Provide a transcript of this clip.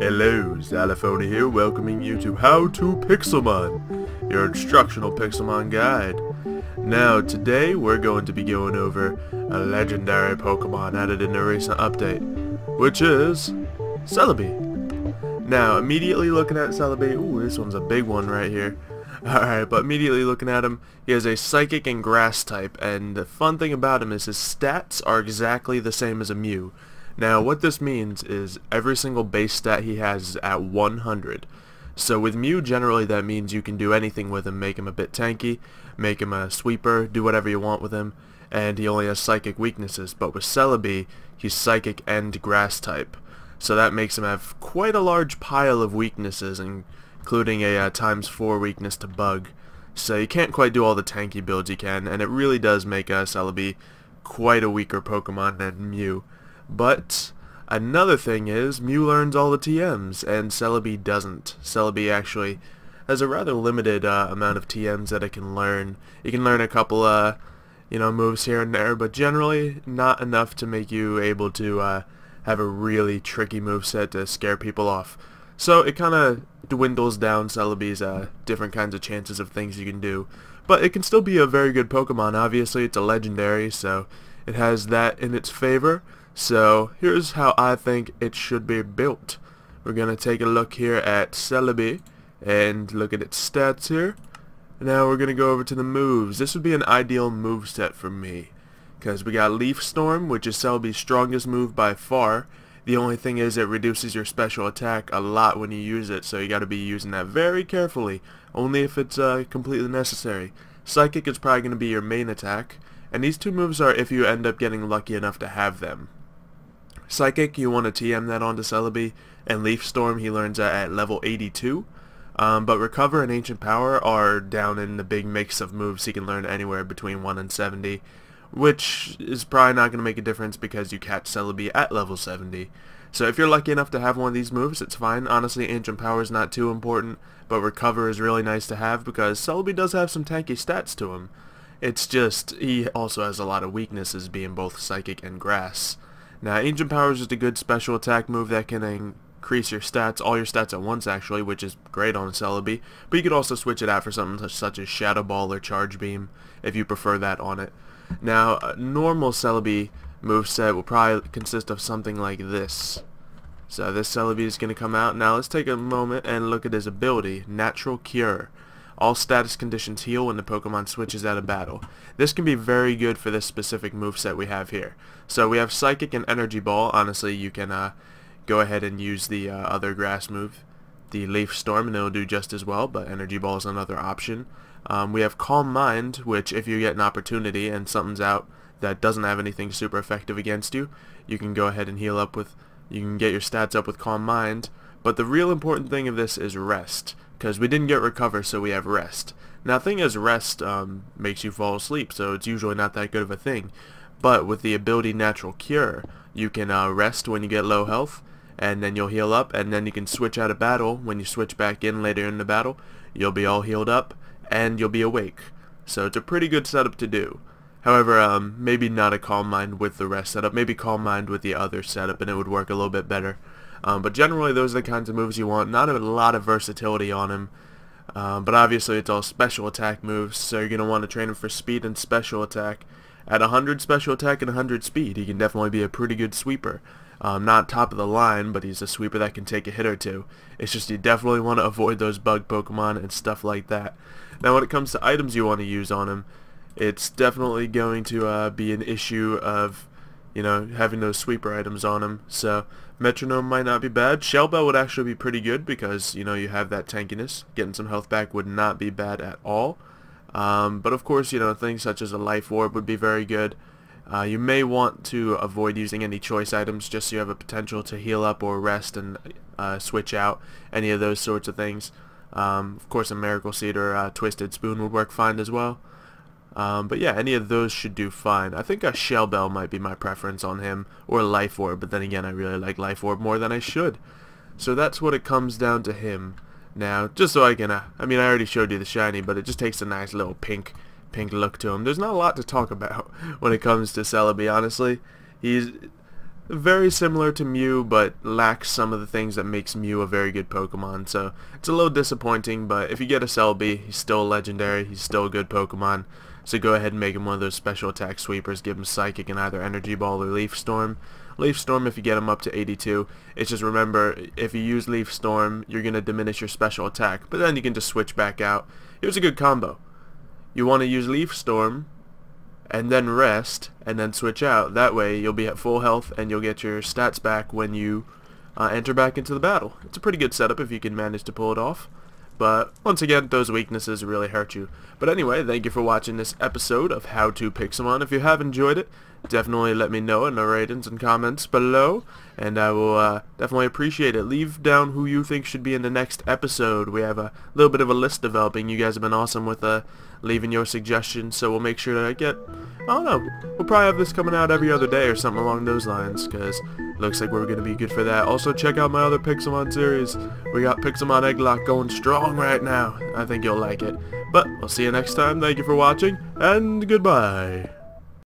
Hello, Xylophoney here, welcoming you to How to Pixelmon, your instructional Pixelmon guide. Now, today we're going to be going over a legendary Pokemon added in a recent update, which is Celebi. Now, immediately looking at Celebi, ooh, this one's a big one right here. Alright, but immediately looking at him, he has a Psychic and Grass type, and the fun thing about him is his stats are exactly the same as a Mew. Now, what this means is every single base stat he has is at 100. So with Mew, generally that means you can do anything with him, make him a bit tanky, make him a sweeper, do whatever you want with him, and he only has Psychic weaknesses. But with Celebi, he's Psychic and Grass type. So that makes him have quite a large pile of weaknesses, including a ×4 weakness to Bug. So you can't quite do all the tanky builds you can, and it really does make Celebi quite a weaker Pokemon than Mew. But another thing is, Mew learns all the TMs, and Celebi doesn't. Celebi actually has a rather limited amount of TMs that it can learn. You can learn a couple, moves here and there, but generally not enough to make you able to have a really tricky moveset to scare people off. So it kind of dwindles down Celebi's different kinds of chances of things you can do. But it can still be a very good Pokemon. Obviously, it's a legendary, so it has that in its favor. So here's how I think it should be built. We're going to take a look here at Celebi and look at its stats here. Now we're going to go over to the moves. This would be an ideal move set for me, because we got Leaf Storm, which is Celebi's strongest move by far. The only thing is it reduces your special attack a lot when you use it, so you got to be using that very carefully, only if it's completely necessary. Psychic is probably going to be your main attack, and these two moves are if you end up getting lucky enough to have them. Psychic, you want to TM that onto Celebi, and Leaf Storm he learns at level 82. But Recover and Ancient Power are down in the big mix of moves he can learn anywhere between 1 and 70, which is probably not going to make a difference because you catch Celebi at level 70. So if you're lucky enough to have one of these moves, it's fine. Honestly, Ancient Power is not too important, but Recover is really nice to have because Celebi does have some tanky stats to him. It's just, he also has a lot of weaknesses being both Psychic and Grass. Now, Ancient Power is just a good special attack move that can increase your stats, all your stats at once actually, which is great on Celebi, but you could also switch it out for something such as Shadow Ball or Charge Beam, if you prefer that on it. Now, a normal Celebi moveset will probably consist of something like this. So this Celebi is going to come out. Now let's take a moment and look at his ability, Natural Cure. All status conditions heal when the Pokemon switches out of battle. This can be very good for this specific moveset we have here. So we have Psychic and Energy Ball. Honestly, you can go ahead and use the other grass move, the Leaf Storm, and it'll do just as well, but Energy Ball is another option. We have Calm Mind, which if you get an opportunity and something's out that doesn't have anything super effective against you, you can go ahead and heal up with, you can get your stats up with Calm Mind. But the real important thing of this is Rest, because we didn't get Recover, so we have Rest. Now, the thing is, Rest makes you fall asleep, so it's usually not that good of a thing. But with the ability Natural Cure, you can rest when you get low health, and then you'll heal up, and then you can switch out of battle. When you switch back in later in the battle, you'll be all healed up, and you'll be awake. So it's a pretty good setup to do. However, maybe not a Calm Mind with the Rest setup, maybe Calm Mind with the other setup, and it would work a little bit better. But generally, those are the kinds of moves you want. Not a lot of versatility on him. But obviously, it's all special attack moves, so you're going to want to train him for speed and special attack. At 100 special attack and 100 speed, he can definitely be a pretty good sweeper. Not top of the line, but he's a sweeper that can take a hit or two. It's just you definitely want to avoid those bug Pokemon and stuff like that. Now, when it comes to items you want to use on him, it's definitely going to be an issue of, having those sweeper items on him. So Metronome might not be bad. Shell Bell would actually be pretty good because, you have that tankiness. Getting some health back would not be bad at all. But of course, things such as a Life Orb would be very good. You may want to avoid using any choice items just so you have a potential to heal up or rest and switch out, any of those sorts of things. Of course, a Miracle Seed or a Twisted Spoon would work fine as well. But yeah, any of those should do fine. I think a Shell Bell might be my preference on him, or a Life Orb, but then again, I really like Life Orb more than I should. So that's what it comes down to him. Now, just so I can, I already showed you the shiny, but it just takes a nice little pink look to him. There's not a lot to talk about when it comes to Celebi, honestly. very similar to Mew, but lacks some of the things that makes Mew a very good Pokemon, so it's a little disappointing, but if you get a Celebi, he's still legendary, he's still a good Pokemon, so go ahead and make him one of those special attack sweepers, give him Psychic and either Energy Ball or Leaf Storm. Leaf Storm if you get him up to 82, it's just remember, if you use Leaf Storm, you're going to diminish your special attack, but then you can just switch back out. Here's a good combo. You want to use Leaf Storm, and then rest, and then switch out. That way you'll be at full health and you'll get your stats back when you enter back into the battle. It's a pretty good setup if you can manage to pull it off. But once again, those weaknesses really hurt you. But anyway, thank you for watching this episode of How to Pixelmon. If you have enjoyed it, definitely let me know in the ratings and comments below, and I will definitely appreciate it. Leave down who you think should be in the next episode. We have a little bit of a list developing. You guys have been awesome with leaving your suggestions, so we'll make sure to get, I don't know, we'll probably have this coming out every other day or something along those lines, because it looks like we're going to be good for that. Also, check out my other Pixelmon series. We got Pixelmon Egglock going strong right now. I think you'll like it. But I'll see you next time. Thank you for watching, and goodbye.